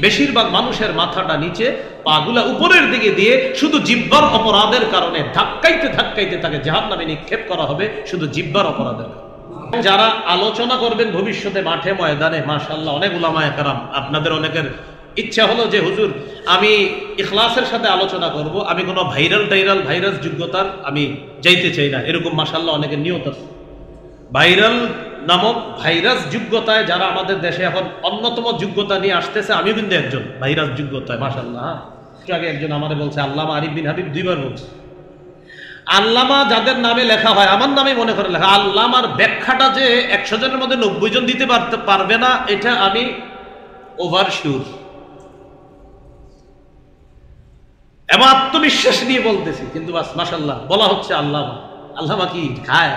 বেশিরভাগ মানুষের মাথাটা নিচে, পাগুলা উপরের দিকে দিয়ে শুধু জিহ্বার অপরাধের কারণে ধাক্কাইতে ধাক্কাইতে তাকে জাহান্নামে নিক্ষেপ করা হবে, শুধু জিহ্বার অপরাধের কারণে। যারা আলোচনা করবেন ভবিষ্যতে মাঠে ময়দানে, মাশাআল্লাহ অনেক উলামায়ে কেরাম, আপনাদের অনেকের ইচ্ছা হলো যে হুজুর আমি ইখলাসের সাথে আলোচনা করব, আমি কোনো ভাইরাস যোগ্যতার আমি যাইতে চাই না, এরকম মাশাআল্লাহ অনেকের নিয়ত আছে। ভাইরাল নামক ভাইরাস যোগ্যতায় যারা আমাদের দেশে এখন অন্যতম যোগ্যতা নিয়ে আসতেছে, আমিও কিন্তু একজন ভাইরাস যোগ্যতায় মাশাআল্লাহ। একটু আগে একজন আমাদের বলছে, আল্লামা আরিফ বিন হাবিব 2 বার বলছে। আল্লামা যাদের নামে লেখা হয়, আমার নামে মনে করে লেখা, আল্লামার ব্যাখ্যাটা যে 100 জনের মধ্যে 90 জন দিতে পারবে না, এটা আমি ওভার শিওর এবং আত্মবিশ্বাস নিয়ে বলতেছি। কিন্তু বাস মাশাআল্লাহ বলা হচ্ছে আল্লামা। আল্লামা কি খায়?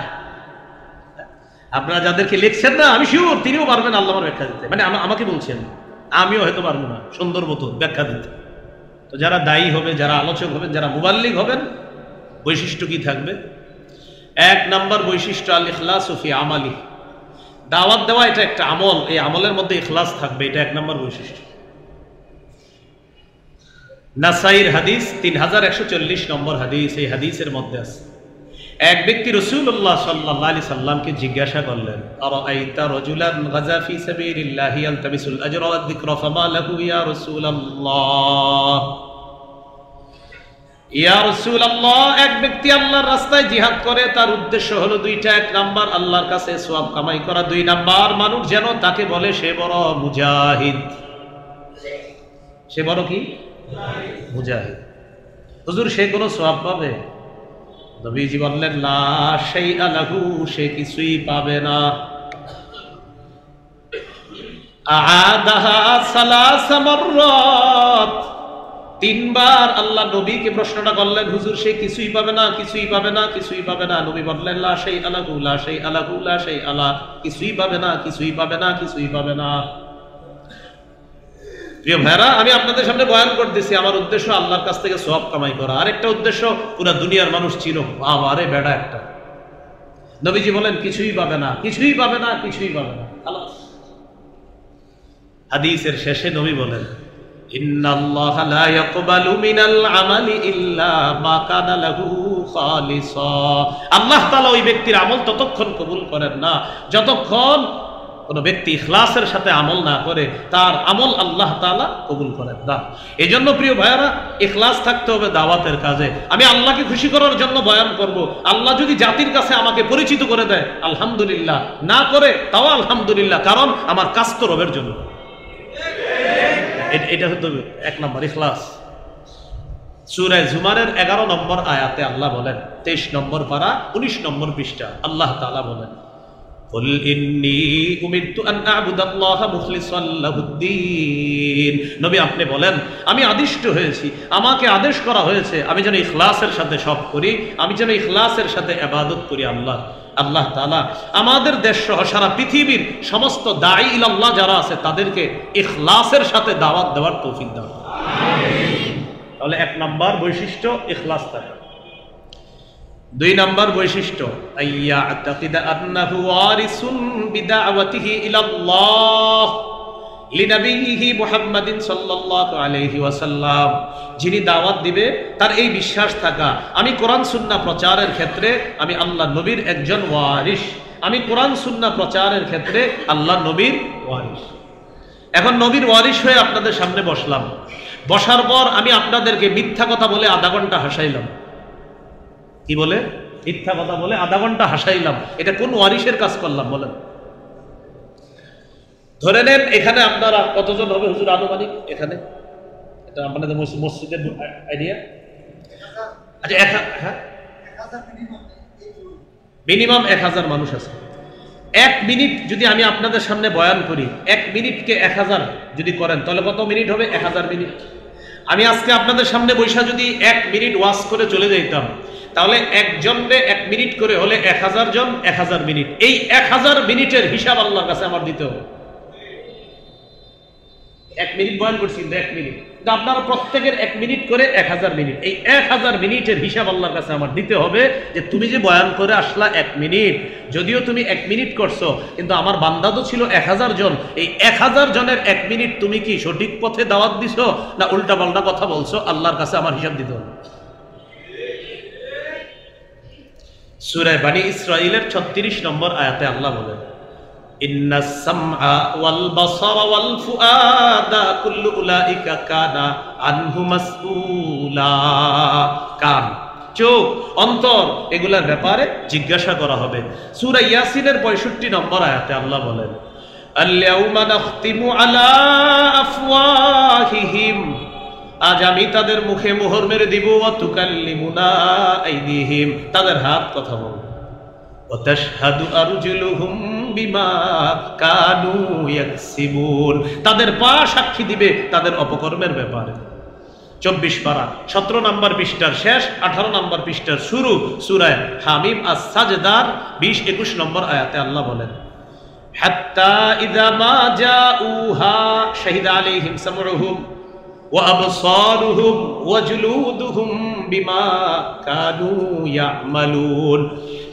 আপনারা যাদেরকে লিখছেন না, আমি শিওর তিনিও পারবেন আল্লামার ব্যাখ্যা দিতে, মানে আমাকে বলছেন, আমিও হয়তো পারবো না সুন্দর মতো ব্যাখ্যা দিতে। তো যারা দায়ী হবে, যারা আলোচক হবেন, যারা মুবাল্লিগ হবেন, বৈশিষ্ট্য কি থাকবে? 1 নম্বর বৈশিষ্ট্য আল ইখলাসু ফি আমালি। দাওয়াত দেওয়া এটা একটা আমল, এই আমলের মধ্যে ইখলাস থাকবে, এটা 1 নম্বর বৈশিষ্ট্য। নাসাইর হাদিস 3140 নম্বর হাদিস, এই হাদিসের মধ্যে আছে এক ব্যক্তি রাসূলুল্লাহ সাল্লাল্লাহু আলাইহি সাল্লামকে জিজ্ঞাসা করলেন, আরাআইতা রাজুলান গাজা ফি সাবিলিল্লাহি ইয়ালতামিসুল আজরা ওয়াদ যিকরা ফামা লাহু ইয়া রাসূলুল্লাহ। ইয়া রাসূলুল্লাহ, এক ব্যক্তি আল্লাহর রাস্তায় জিহাদ করে, তার উদ্দেশ্য হলো 2টা। 1 নাম্বার আল্লাহর কাছে সওয়াব কামাই করা, 2 নাম্বার মানুষ যেন তাকে বলে সে বড় মুজাহিদ। সে বড় কি? মুজাহিদ। হুজুর সে কোনো সওয়াব পাবে? নবীজি বললেন, লা শাইআ লাহু, সে কিছুই পাবে না। আ'আদাহা সালাসা মাররাত, 3 বার আল্লাহ নবীকে প্রশ্নটা করলেন, হুজুর সে কিছুই পাবে না, কিছুই পাবে না, কিছুই পাবে না। নবী বললেন, লা শাইআ লাহু, লা শাইআ লাহু, লা শাইআ লা, কিছুই পাবে না, কিছুই পাবে না, কিছুই পাবে না। প্রিয় ভাইরা, আমি আপনাদের সামনে বয়ান করতেছি, আমার উদ্দেশ্য আল্লাহর কাছ থেকে সওয়াব কামাই করা। আরেকটা উদ্দেশ্য, পুরা দুনিয়ার মানুষ ছিল আরে বেড়া একটা। নবীজি বলেন কিছুই পাবে না, কিছুই পাবে না, কিছুই পাবে না। হাদিসের শেষে নবী বলেন, ইন্নাল্লাহা লা ইয়াকবালু মিনাল আমালি ইল্লা মা কানা লাহু খালিসা। আল্লাহ তাআলা ওই ব্যক্তির আমল ততক্ষণ কবুল করেন না যতক্ষণ কোন ব্যক্তি ইখলাসের সাথে আমল না করে, তার আমল আল্লাহ তাআলা কবুল করেন না। এজন্য প্রিয় ভাইয়ারা, ইখলাস থাকতে হবে দাওয়াতের কাজে। আমি আল্লাহকে খুশি করার জন্য বয়ান করব, আল্লাহ যদি জাতির কাছে আমাকে পরিচিত করে দেয় আলহামদুলিল্লাহ, না করে তাও আলহামদুলিল্লাহ, কারণ আমার কাজ তো রবের জন্য। এটা হতে হবে 1 নম্বর ইখলাস। সূরা জুমারের 11 নম্বর আয়াতে আল্লাহ বলেন, 23 নম্বর পারা 19 নম্বর পৃষ্ঠা, আল্লাহ তাআলা বলেন, কুল ইন্নী উমিরতু আন আ'বুদাল্লাহা মুখলিসান লাহুদ্দীন। নবী আপনি বলেন, আমি আদিষ্ট হয়েছি, আমাকে আদেশ করা হয়েছে আমি যেন ইখলাসের সাথে সব করি, আমি যেন ইখলাসের সাথে ইবাদত করি। আল্লাহ তাআলা আমাদের দেশ সহ সারা পৃথিবীর সমস্ত দাঈ ইলাল্লাহ যারা আছে তাদেরকে ইখলাসের সাথে দাওয়াত দেওয়ার তৌফিক দান করুন। আমিন। তাহলে 1 নম্বর বৈশিষ্ট্য ইখলাস থাকা। 2 নম্বর বৈশিষ্ট্য, আইয়া আতাকিদা আন্নাহু ওয়ারিসুন বিদাওয়াতিহি ইলাল্লাহ লিনাবিয়িহি মুহাম্মাদিন সাল্লাল্লাহু আলাইহি ওয়াসাল্লাম। যিনি দাওয়াত দিবে তার এই বিশ্বাস থাকা, আমি কোরআন সুন্নাহ প্রচারের ক্ষেত্রে আমি আল্লাহ নবীর একজন ওয়ারিস, আমি কোরআন সুন্নাহ প্রচারের ক্ষেত্রে আল্লাহ নবীর ওয়ারিস। এখন নবীর ওয়ারিস হয়ে আপনাদের সামনে বসলাম, বসার পর আমি আপনাদেরকে মিথ্যা কথা বলে আধা ঘন্টা হাসাইলাম। কি বলে? মিথ্যা কথা বলে আধা ঘন্টা হাসাইলাম। এটা কোন ওয়ারিসের কাজ করলাম বলেন? ধরে নেন এখানে আপনারা কতজন হবে হুজুর আনুমানিক? এখানে এটা আপনাদের মসজিদের আইডিয়া? আচ্ছা, হ্যাঁ, মিনিমাম 1000 মানুষ আছে। 1 মিনিট যদি আমি আপনাদের সামনে বয়ান করি, 1 মিনিটকে 1000 যদি করেন তাহলে কত মিনিট হবে? 1000 মিনিট। আমি আজকে আপনাদের সামনে বৈশা যদি 1 মিনিট ওয়াজ করে চলে যাইতাম, তাহলে একজনকে 1 মিনিট করে হলে 1000 জন 1000 মিনিট। এই 1000 মিনিটের হিসাব আল্লাহর কাছে আমার দিতে হবে। 1 মিনিট বয়ান করছি, কিন্তু 1 মিনিট, কিন্তু আপনারা প্রত্যেকের 1 মিনিট করে 1000 মিনিট, এই 1000 মিনিটের হিসাব আল্লাহর কাছে আমার দিতে হবে যে তুমি যে বয়ান করে আসলা 1 মিনিট, যদিও তুমি 1 মিনিট করছো, কিন্তু আমার বান্দা তো ছিল 1000 জন, এই 1000 জনের 1 মিনিট তুমি কি সঠিক পথে দাওয়াত দিছো না উল্টা পাল্টা কথা বলছো, আল্লাহর কাছে আমার হিসাব দিতে হবে। সূরা বনী ইসরাঈলের 36 নম্বর আয়াতে আল্লাহ বলেন, ইন্নাস সামআ ওয়াল বাসারা ওয়াল ফুআদা কুল্লু উলাইকা কানা আনহু মাসউলা। কান, চোখ, অন্তর, এগুলোর ব্যাপারে জিজ্ঞাসা করা হবে। সূরা ইয়াসিনের 65 নম্বর আয়াতে আল্লাহ বলেন, আল-ইয়াউমা নাখতিমু আলা আফওয়াহিহিম, আজ আমি তাদের মুখে মোহর মেরে দিব, ওয়া তুকাল্লিমুনা আইদিহিম, তাদের হাত কথা বলবে, ওয়া তাশহাদু আরজুলুহুম বিমা কানু ইয়াকসিবুন, তাদের পা সাক্ষী দিবে তাদের অপকর্মের ব্যাপারে। 24 পারা 17 নম্বর পৃষ্ঠার শেষ, 18 নম্বর পৃষ্ঠার শুরু, সূরা হামিম আস-সাজদার 20-21 নম্বর আয়াতে আল্লাহ বলেন, হাত্তা ইযা মা জাউহা শাহিদা আলাইহিম সামউহুম ওয়া আবসারুহুম ওয়া জুলুদুহুম বিমা কানু ইয়ামালুন,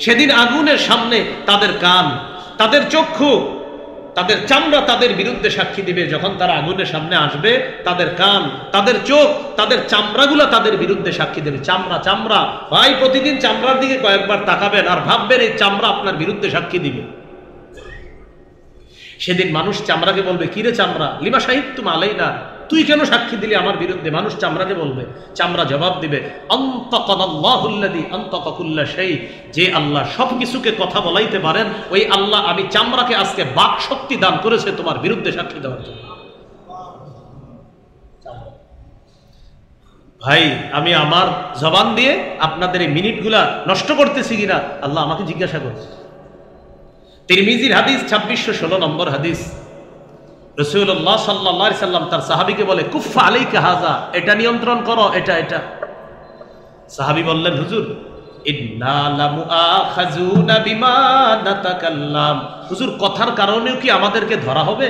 সেদিন আগুনের সামনে তাদের কান, তাদের চক্ষু, তাদের চামড়া তাদের বিরুদ্ধে সাক্ষী দিবে। যখন তারা আগুনের সামনে আসবে, তাদের কান, তাদের চোখ, তাদের চামড়াগুলো তাদের বিরুদ্ধে সাক্ষী দেবে। চামড়া, চামড়া ভাই, প্রতিদিন চামড়ার দিকে কয়েকবার তাকাবেন আর ভাববেন এই চামড়া আপনার বিরুদ্ধে সাক্ষী দিবে। সেদিন মানুষ চামড়াকে বলবে, কিরে চামড়া, লিমা শাহিদতুম আলাইনা, তুই কেন সাক্ষী দিলি আমার বিরুদ্ধে? মানুষ চামড়াকে বলবে, চামড়া জবাব দিবে, আনতাকানাল্লাহুল্লাযী আনতাকা কুল্লা শাই, যে আল্লাহ সবকিছুকে কথা বলাইতে পারেন, ওই আল্লাহ আমি চামড়াকে আজকে বাক শক্তি দান করেছে তোমার বিরুদ্ধে সাক্ষী দেওয়ার জন্য। ভাই, আমি আমার জবান দিয়ে আপনাদের এই মিনিটগুলা নষ্ট করতেছি কিনা আল্লাহ আমাকে জিজ্ঞাসা করছে। তিরমিজির হাদিস 2616 নম্বর হাদিস, রাসূলুল্লাহ সাল্লাল্লাহু আলাইহি সাল্লাম তার সাহাবীকে বলে, কুফা আলাইকা হাযা, এটা নিয়ন্ত্রণ করো, এটা। সাহাবী বললেন, হুজুর ইন্না লামুআখাযুনা বিমা নাতাকাল্লাম, হুজুর কথার কারণেও কি আমাদেরকে ধরা হবে?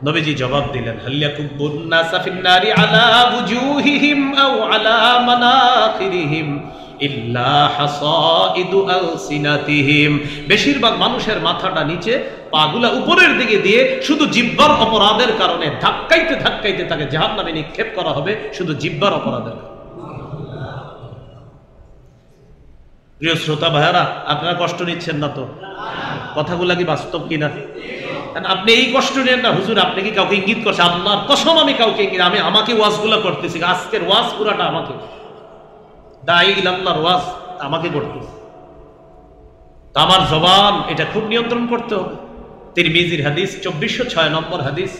নবীজি জবাব দিলেন, হাল ইয়াকুবুন নাসা ফিন-নারি আলা বুজুহিহিম আও আলা মানাখিরিহিম ইল্লা হাসাইদু আলসিনাতিহিম, বেশিরভাগ মানুষের মাথাটা নিচে, পাগুলা উপরের দিকে দিয়ে শুধু জিহ্বার অপরাধের কারণে ধাক্কাইতে ধাক্কাইতে তাকে জাহান্নামে নিক্ষেপ করা হবে, শুধু জিহ্বার অপরাধের। প্রিয় শ্রোতা ভাইয়ারা, আপনারা কষ্ট নিচ্ছেন না তো? কথাগুলা কি বাস্তব কিনা? আপনি এই কষ্ট নেন না, হুজুর আপনি কি কাউকে ইঙ্গিত করছেন? আল্লাহর কসম আমি কাউকে ইঙ্গিত, আমাকে ওয়াজগুলা করতেছি, আজকের ওয়াজ পুরাটা আমাকে, দাঈ ইলাল্লাহর ওয়াজ আমাকে করতেছি। তো আমার জবান এটা খুব নিয়ন্ত্রণ করতে হবে। তিরমিজির হাদিস 2406 নম্বর হাদিস,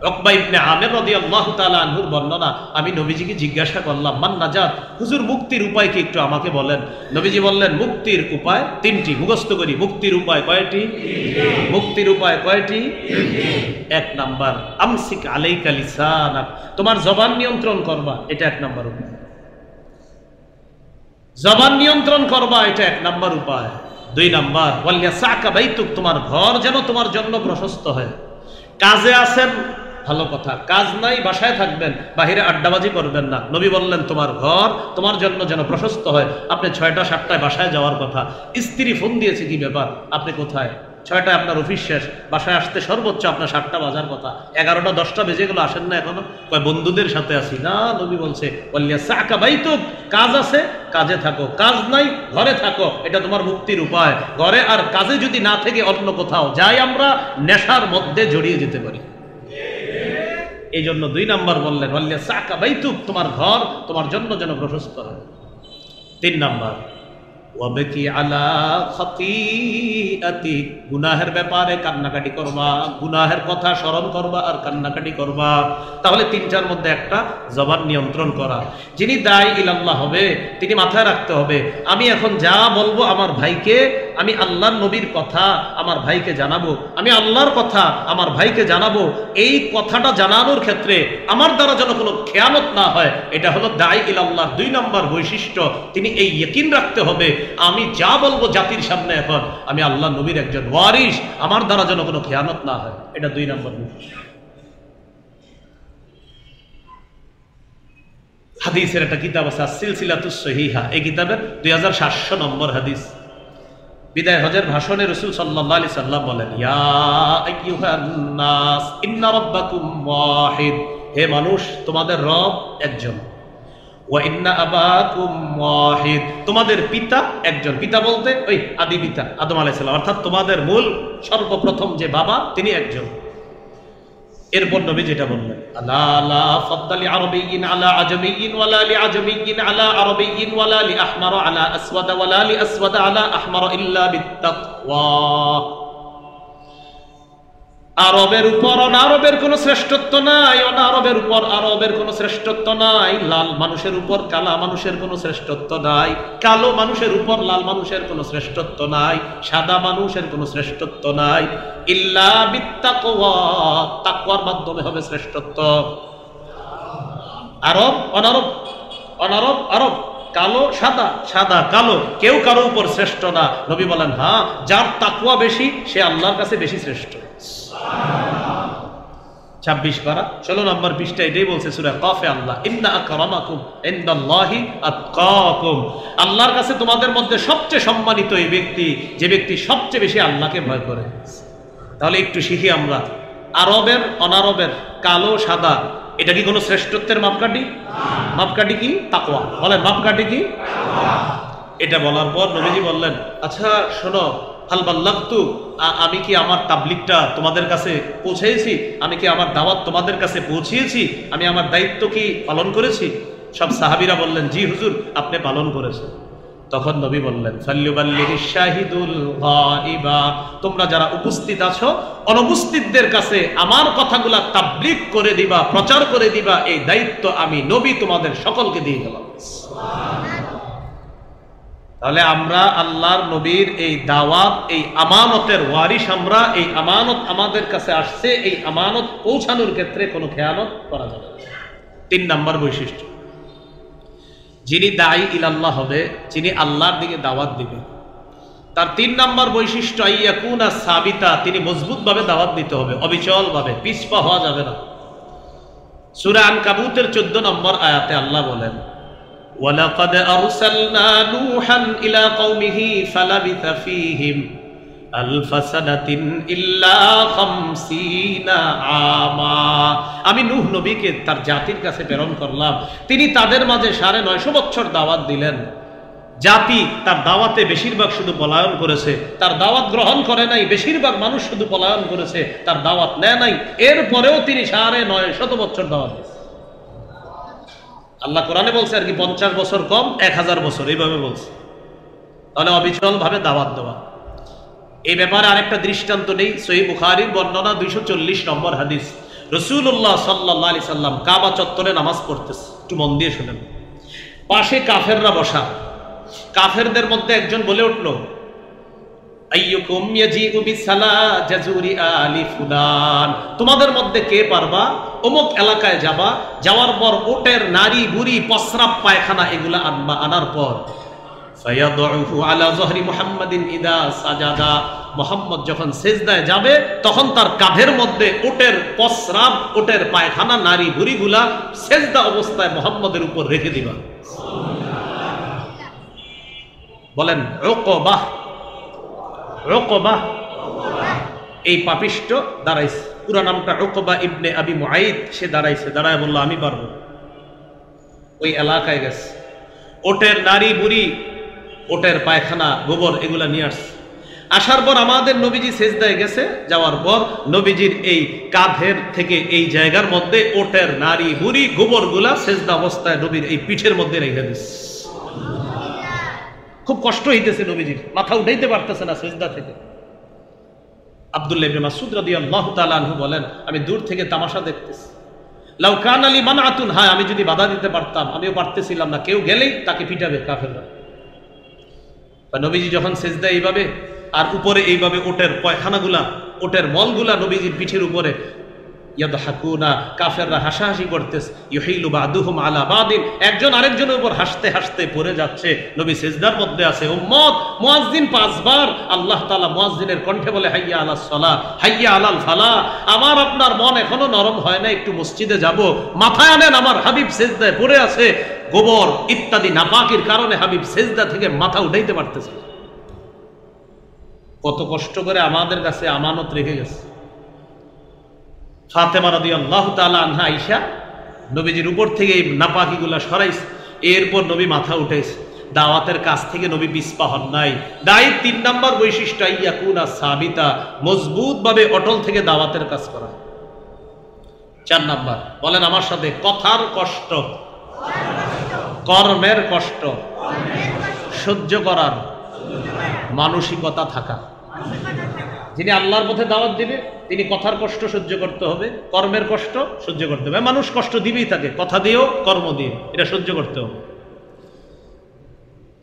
উকবা ইবনে আমির রাদিয়াল্লাহু তাআলা আনহুর বর্ণনা, আমি নবীজিকে জিজ্ঞাসা করলাম, মান নাজাত, হুজুর মুক্তির উপায় কি একটু আমাকে বলেন। নবীজি বললেন, মুক্তির উপায় 3টি, মুখস্থ করি। মুক্তির উপায় কয়টি? মুক্তির উপায় কয়টি? 1 নাম্বার, আমসিক আলাইকা লিসানাক, তোমার জবান নিয়ন্ত্রণ করবা, এটা 1 নাম্বার উপায়। জবান নিয়ন্ত্রণ করবা, এটা 1 নাম্বার উপায়। 2 নাম্বার, ওয়ালিয়াসাকা বাইতুক, তোমার ঘর যেন তোমার জন্য প্রশস্ত হয়। কাজে আছেন, ভালো কথা, কাজ নাই বাসায় থাকবেন, বাহিরে আড্ডাবাজি করবেন না। নবী বললেন তোমার ঘর তোমার জন্য যেন প্রশস্ত হয়। আপনি 6টা 7টায় বাসায় যাওয়ার কথা, স্ত্রী ফোন দিয়েছে, কি ব্যাপার, আপনি কোথায়? 6টায় আপনার অফিস শেষ, বাসায় আসতে সর্বোচ্চ আপনার 7টা বাজার কথা, 11টা 10টা বেজে গেল, আসেন না এখনো? কয় বন্ধুদের সাথে আছি। না, নবী বলছে ওয়ালিয়াসাকা বাইতুক, কাজ আছে কাজে থাকো, কাজ নাই ঘরে থাকো, এটা তোমার মুক্তির উপায়। ঘরে আর কাজে যদি না থেকে অন্য কোথাও যাই, আমরা নেশার মধ্যে জড়িয়ে যেতে পারি। এই জন্য 2 নাম্বার বললেন, ওয়ালিয়াসাকা বাইতুক, তোমার ঘর তোমার জন্য যেন প্রশস্ত হয়। 3 নাম্বার, ওয়াবকি আলা খাতিআতিক, গুনাহের ব্যাপারে কান্নাকাটি করবা, গুনাহের কথা স্মরণ করবা আর কান্নাকাটি করবা। তাহলে 3টার মধ্যে একটা, জবান নিয়ন্ত্রণ করা। যিনি দাঈ ইলাল্লাহ হবে তিনি মাথায় রাখতে হবে, আমি এখন যা বলবো আমার ভাইকে, আমি আল্লাহর নবীর কথা আমার ভাইকে জানাবো, আমি আল্লাহর কথা আমার ভাইকে জানাবো। এই কথাটা জানানোর ক্ষেত্রে আমার দ্বারা যেন কোনো খেয়ানত না হয়, এটা হলো দাঈ ইলাল্লাহর 2 নম্বর বৈশিষ্ট্য। তিনি এই ইয়াকিন রাখতে হবে, আমি যা বলবো জাতির সামনে এখন, আমি আল্লাহ নবীর একজন ওয়ারিস, আমার দ্বারা যেন কোনো খেয়ানত না হয়, এটা 2 নম্বর বৈশিষ্ট্য। হাদিসের একটা কিতাব আছে সিলসিলাতুস সহিহা, এই কিতাবের 2700 নম্বর হাদিস। বিদায় হজের ভাষণে রাসূল সাল্লাল্লাহু আলাইহি সাল্লাম বলেন, ইয়া আইয়ুহান নাস ইন্না রাব্বাকুম ওয়াহিদ, হে মানুষ তোমাদের রব একজন। ওয়া ইন্না আবাকুম ওয়াহিদ, তোমাদের পিতা একজন। পিতা বলতে ওই আদি পিতা আদম আলাইহিস সালাম, অর্থাৎ তোমাদের মূল সর্বপ্রথম যে বাবা তিনি একজন। এরপর নবী যেটা বললেন, আলা লা ফাদ্দালি আরবিয়্যিন আলা আজমিয়্যিন ওয়ালা লি আজমিয়্যিন আলা আরবিয়্যিন ওয়ালা লি আহমার আলা আসওয়াদ ওয়ালা লি আসওয়াদ আলা আহমার ইল্লা বিত্তাকওয়া। আরবের উপর অনারবের কোনো শ্রেষ্ঠত্ব নাই, অনারবের উপর আরবের কোনো শ্রেষ্ঠত্ব নাই, লাল মানুষের উপর কালা মানুষের কোনো শ্রেষ্ঠত্ব নাই, কালো মানুষের উপর লাল মানুষের কোনো শ্রেষ্ঠত্ব নাই, সাদা মানুষের কোনো শ্রেষ্ঠত্ব নাই, ইল্লা বিত্তাকওয়া, তাকওয়ার মাধ্যমে হবে শ্রেষ্ঠত্ব। আরব অনারব, অনারব আরব, কালো সাদা, সাদা কালো, কেউ কারো উপর শ্রেষ্ঠ না। নবী বলেন, হ্যাঁ যার তাকওয়া বেশি সে আল্লাহর কাছে বেশি শ্রেষ্ঠ। 26 পারা 16 নম্বর পৃষ্ঠা এটাই বলছে সূরা কাফে আল্লাহ, ইন্না আকরামাকুম ইনদাল্লাহি আতকাকুম, আল্লাহর কাছে তোমাদের মধ্যে সবচেয়ে সম্মানিত এই ব্যক্তি যে ব্যক্তি সবচেয়ে বেশি আল্লাহকে ভয় করে। তাহলে একটু শিখি আমরা, আরবের অনারবের, কালো সাদা, এটা কি কোনো শ্রেষ্ঠত্বের মাপকাঠি? মাপকাঠি কি? তাকওয়া। বলেন মাপকাঠি কি? এটা বলার পর নবীজি বললেন, আচ্ছা শোনো, হাল বাল্লাগতু, আমি কি আমার তাবলীগটা তোমাদের কাছে পৌঁছেছি? আমি কি আমার দাওয়াত তোমাদের কাছে পৌঁছিয়েছি? আমি আমার দায়িত্ব কি পালন করেছি? সব সাহাবীরা বললেন, জি হুজুর আপনি পালন করেছেন। তখন নবী বললেন, ফাল্যুবাল্লিগিশ শাহিদুল গায়বা, তোমরা যারা উপস্থিত আছো অনুপস্থিতদের কাছে আমার কথাগুলা তাবলীগ করে দিবা, প্রচার করে দিবা, এই দায়িত্ব আমি নবী তোমাদের সকলকে দিয়ে গেলাম। তাহলে আমরা আল্লাহর নবীর এই দাওয়াত, এই আমানতের ওয়ারিশ আমরা, এই আমানত আমাদের কাছে আসছে, এই আমানত পৌঁছানোর ক্ষেত্রে কোনো খেয়ানত করা যাবে না। 3 নম্বর বৈশিষ্ট্য, যিনি দায়ী ইলাল্লাহ হবে, যিনি আল্লাহর দিকে দাওয়াত দিবে, তার 3 নম্বর বৈশিষ্ট্য আইয়াকুনা সাবিতা, তিনি মজবুতভাবে দাওয়াত দিতে হবে, অবিচলভাবে, পিছপা হওয়া যাবে না। সূরা আনকাবুতের 14 নম্বর আয়াতে আল্লাহ বলেন, ওয়ালাকাদ আরসালনা নূহান ইলা কওমিহি ফালাবিথা ফীহিম আলফা সানাতিন ইল্লা 50 আমা, আমি নূহ নবীকে তার জাতির কাছে প্রেরণ করলাম, তিনি তাদের মাঝে 950 বছর দাওয়াত দিলেন। জাতি তার দাওয়াতে বেশিরভাগ শুধু পলায়ন করেছে, তার দাওয়াত গ্রহণ করে নাই, বেশিরভাগ মানুষ শুধু পলায়ন করেছে, তার দাওয়াত নেয় নাই। এরপরেও তিনি 950 বছর দাওয়াত দিয়েছেন। আল্লাহ কোরআনে বলছে আর কি 50 বছর কম 1000 বছর, এইভাবে বলছে। তাহলে অবিচল ভাবে দাওয়াত দেওয়া। এই ব্যাপারে আরেকটা দৃষ্টান্ত নেই, সহিহ বুখারীর বর্ণনা 240 নম্বর হাদিস। রাসূলুল্লাহ সাল্লাল্লাহু আলাইহি সাল্লাম কাবা চত্বরে নামাজ পড়তেছে, একটু মন দিয়ে শুনেন। পাশে কাফেররা বসা, কাফেরদের মধ্যে একজন বলে উঠল, আইয়ুকুম ইয়াজিউ বিসালা জাজুরি আলি ফুলান, তোমাদের মধ্যে কে পারবা অমুক এলাকায় যাবা, যাওয়ার পর ওটের নারী বুড়ি প্রস্রাব পায়খানা এগুলা আনবা, আনার পর ফায়াদউহু আলা যহরি মুহাম্মাদিন ইদা সাজাদা, মুহাম্মদ যখন সিজদায় যাবে তখন তার কাঁধের মধ্যে ওটের প্রস্রাব, ওটের পায়খানা, নারী বুড়িগুলা সিজদা অবস্থায় মুহাম্মদের উপর রেখে দিবা। বলেন উকবাহ, উকবাহ এই পাপিষ্ট দাঁড়াইছে, পুরা নামটা উকবা ইবনে আবি মুআইদ, সে দাঁড়াইছে, দাঁড়ায় বলল আমি পারবো। ওই এলাকায় গেছে, ওটের নারী বুড়ি, ওটের পায়খানা, গোবর এগুলা নিয়ে আসছে। আসার পর আমাদের নবীজি সিজদায় গেছে, যাওয়ার পর নবীজির এই কাঁধের থেকে এই জায়গার মধ্যে ওটের নারী বুড়ি গোবরগুলা সিজদা অবস্থায় নবীর এই পিঠের মধ্যে রেখে দিচ্ছে। খুব কষ্ট হইতেছে নবীজির, মাথা উঠাইতে পারতেছে না সিজদা থেকে। আব্দুল্লাহ ইবনে মাসউদ রাদিয়াল্লাহু তাআলা আনহু বলেন, আমি দূর থেকে তামাশা দেখতেছি। লাউ কানা লি মানআতুন, হ্যাঁ আমি যদি বাধা দিতে পারতাম, আমিও পারতেছিলাম না, কেউ গেলেই তাকে পিটাবে কাফেররা। নবীজি যখন সিজদা এইভাবে, আর উপরে এইভাবে ওটের পায়খানাগুলা, ওটের মলগুলা নবীজির পিঠের উপরে ইয়াদহাকুনা, কাফেররা হাসাহাসি করতেছে, ইউহিলু বাদুহুম আলা বাদিন, একজন আরেকজনের উপর হাসতে হাসতে পড়ে যাচ্ছে। নবী সিজদার মধ্যে আছে। উম্মত, মুয়াজ্জিন 5 বার আল্লাহ তাআলা মুয়াজ্জিনের কণ্ঠে বলে হাইয়া আলাস সালাহ, হাইয়া আলাল ফালাহ। আমার আপনার মন এখনো নরম হয় না একটু মসজিদে যাব, মাথায় আনেন আমার হাবিব সিজদায় পড়ে আছে, গোবর ইত্যাদি নাপাকির কারণে হাবিব সিজদা থেকে মাথা উঠাইতে পারতেছে। কত কষ্ট করে আমাদের কাছে আমানত রেখে গেছে। ফাতেমা রাদিয়াল্লাহু তাআলা আনহা আয়েশা নবীজির উপর থেকে এই নাপাকিগুলা সরাইছে, এরপর নবী মাথা উঠাইছে। দাওয়াতের কাছ থেকে নবী পিছপা হন নাই। দায়ী 3 নম্বর বৈশিষ্ট্য ইয়াকুনা সাবিতা, মজবুত ভাবে অটল থেকে দাওয়াতের কাজ করা। 4 নাম্বার, বলেন আমার সাথে, কথার কষ্ট, কর্মের কষ্ট সহ্য করার মানসিকতা থাকা। যিনি আল্লাহর পথে দাওয়াত দিবে তিনি কথার কষ্ট সহ্য করতে হবে, কর্মের কষ্ট সহ্য করতে হবে। মানুষ কষ্ট দিবেই থাকে, কথা দিয়েও কর্ম দিয়ে, এটা সহ্য করতে হবে।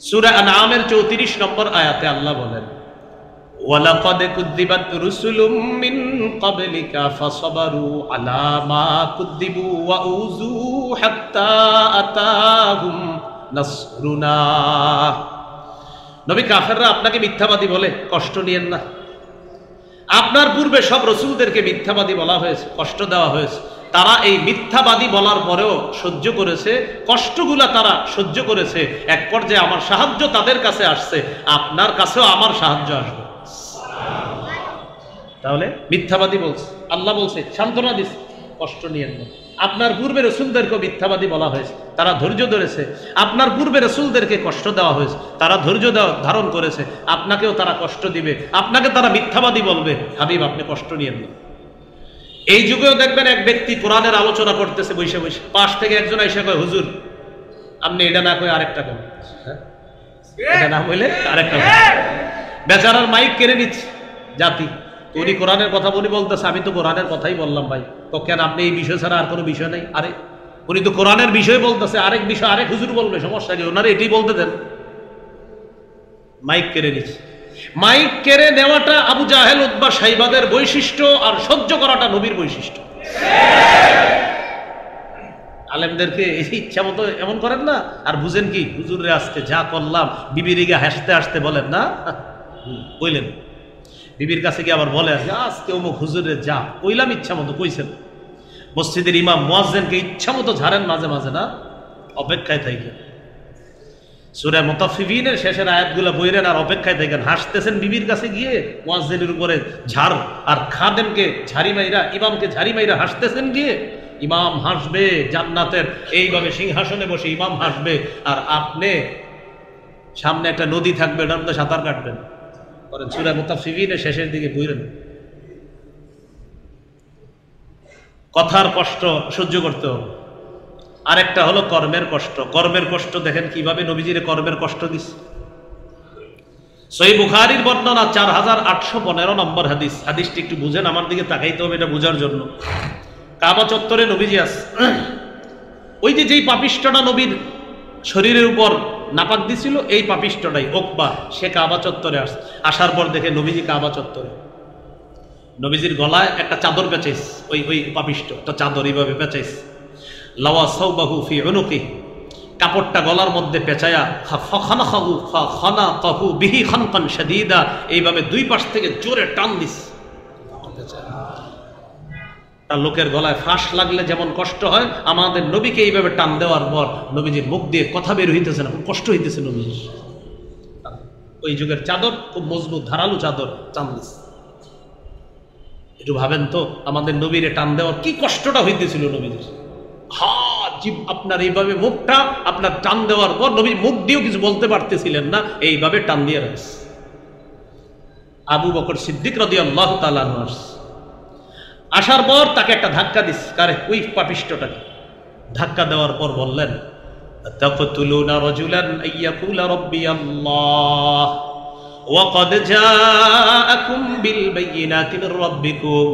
সূরা আনআমের 34 নম্বর আয়াতে আল্লাহ বলেন, ওয়ালাকাদ কুযযিবাত রুসুলুম মিন ক্বাবলিকা ফাসাবারু আলা মা কুযযিবু ওয়া উযু হাত্তা আতাহুম নাসরুনা। নবী, কাফেররা আপনাকে মিথ্যাবাদী বলে, কষ্ট নিয়েন না। আপনার পূর্বে সব রসুলদেরকে মিথ্যাবাদী বলা হয়েছে, কষ্ট দেওয়া হয়েছে। তারা এই মিথ্যাবাদী বলার পরেও সহ্য করেছে, কষ্টগুলা তারা সহ্য করেছে। এক পর্যায়ে আমার সাহায্য তাদের কাছে আসছে, আপনার কাছেও আমার সাহায্য আসবে। তাহলে মিথ্যাবাদী বলছে, আল্লাহ বলছে, সান্ত্বনা দিচ্ছে, কষ্ট নিয়েন না। আপনার পূর্বে রসুলদেরকে মিথ্যাবাদী বলা হয়েছে, তারা ধৈর্য ধরেছে। আপনার পূর্বে রসুলদেরকে কষ্ট দেওয়া হয়েছে, তারা ধৈর্য ধারণ করেছে। আপনাকেও তারা কষ্ট দিবে, আপনাকে তারা মিথ্যাবাদী বলবে। হাবিব, আপনি কষ্ট নিয়েন না। এই যুগেও দেখবেন এক ব্যক্তি কোরআনের আলোচনা করতেছে বসে বসে, পাশ থেকে একজন এসে কয়, হুজুর আপনি এটা না কই আরেকটা কন, এটা না বলে আরেকটা কন। বেচারার মাইক কেড়ে নিচ্ছে জাতি। উনি কোরআনের কথা উনি বলতেছে, আমি তো কোরআনের কথাই বললাম ভাই। তো কেন আপনি এই বিষয় ছাড়া আর কোনো বিষয় নেই? আরে উনি তো কোরআনের বিষয় বলতেছে, আরেক বিষয় আরেক হুজুর বলবে, সমস্যা কি? ওনারা এটাই বলতে দেন। মাইক কেড়ে নিচ্ছে। মাইক কেড়ে নেওয়াটা আবু জাহেল উতবা সাইবাদের বৈশিষ্ট্য, আর সহ্য করাটা নবীর বৈশিষ্ট্য। আলেমদেরকে ইচ্ছা মতো এমন করেন না, আর বুঝেন কি, হুজুরে আজকে যা করলাম, বিবির গিয়ে হাসতে হাসতে বলেন না, বললেন বিবির কাছে গিয়ে আবার বলে আজকে অমুক হুজুরে যা কইলাম, ইচ্ছা মতো কইছেন। মসজিদের ইমাম মুয়াজ্জিনকে ইচ্ছা মতো ঝাড়েন মাঝে মাঝে না, অপেক্ষায় থাকেন। সূরা মুতাফফিফিনের শেষের আয়াতগুলো বইরেন আর অপেক্ষায় থাকেন। হাসতেছেন বিবির কাছে গিয়ে, মুয়াজ্জিনের উপরে ঝাড়, আর খাদেমকে ঝাড়ি মাইরা, ইমামকে ঝাড়ি মাইরা হাসতেছেন গিয়ে। ইমাম হাসবে জান্নাতের, এইভাবে সিংহাসনে বসে ইমাম হাসবে, আর আপনি সামনে একটা নদী থাকবে, ওটার মধ্যে সাঁতার কাটবেন। করেন সূরা মুতাফফিফিনের শেষের দিকে বইরেন। কথার কষ্ট সহ্য করতে হবে। আরেকটা হলো কর্মের কষ্ট। কর্মের কষ্ট দেখেন কিভাবে নবীজির কর্মের কষ্ট দিচ্ছে। সহিহ বুখারীর বর্ণনা 4815 নম্বর হাদিস। হাদিসটি একটু বুঝেন, আমার দিকে তাকাইতে হবে এটা বোঝার জন্য। কাবা চত্বরে নবীজি আছে। ওই যে যেই পাপিষ্ঠটা নবীর শরীরের উপর নাপাক দিছিল, এই পাপিষ্ঠটাই ওকবা, সে কাবা চত্বরে আসে। আসার পর দেখে নবীজি কাবা চত্বরে, নবীজির গলায় একটা চাদর পেঁচাইস, ওই ওই পাপিষ্ঠ একটা চাদর এইভাবে পেঁচাইস। লাওয়া সাওবাহু ফি উনুকি, কাপড়টা গলার মধ্যে পেঁচায়া, ফাখানাহু ফাখানাকাহু বিহি খানকান শাদীদা, এইভাবে দুই পাশ থেকে জোরে টান দিস। তার লোকের গলায় ফাঁস লাগলে যেমন কষ্ট হয়, আমাদের নবীকে এইভাবে টান দেওয়ার পর নবীজির মুখ দিয়ে কথা বের হইতেছে না, কষ্ট হইতেছে নবীজির। ওই যুগের চাদর খুব মজবুত, ধারালো চাদর, টান দিস। একটু ভাবেন তো, আমাদের নবীরে টান দেওয়ার কি কষ্টটা হইতেছিল নবীজির। আপনার এইভাবে মুখটা আপনার টান দেওয়ার পর নবী মুখ দিয়েও কিছু বলতে পারতেছিলেন না, এইভাবে টান দিয়ে রাখছে। আবু বকর সিদ্দিক রাদিয়াল্লাহু তাআলা আনহু আসার পর তাকে একটা ধাক্কা দিস, কারে? ওই পাপিষ্ঠটাকে ধাক্কা দেওয়ার পর বললেন, তাকতুলুনা রাজুলান আইয়াকুলা রাব্বি আল্লাহ ওয়া ক্বাদ জাআকুম বিল বাইয়িনাতি মির রাব্বিকুম।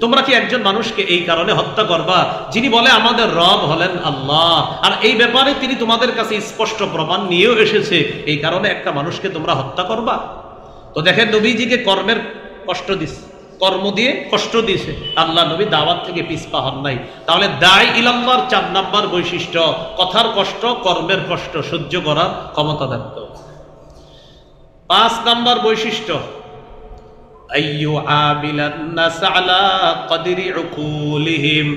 তোমরা কি একজন মানুষকে এই কারণে হত্যা করবা যিনি বলে আমাদের রব হলেন আল্লাহ, আর এই ব্যাপারে তিনি তোমাদের কাছে স্পষ্ট প্রমাণ নিয়েও এসেছে, এই কারণে একটা মানুষকে তোমরা হত্যা করবা? তো দেখেন নবীজিকে কর্মের কষ্ট দিস। কর্ম দিয়ে কষ্ট দিয়েছে, আল্লাহ নবী দাওয়াত থেকে পিছপা হন নাই। তাহলে দায় ইলাল্লাহর 4 নাম্বার বৈশিষ্ট্য, কথার কষ্ট, কর্মের কষ্ট সহ্য করার ক্ষমতা থাকতে হবে। 5 নাম্বার বৈশিষ্ট্য, আইয়ু আবিলান নাস আলা কদরি উকুলিহিম,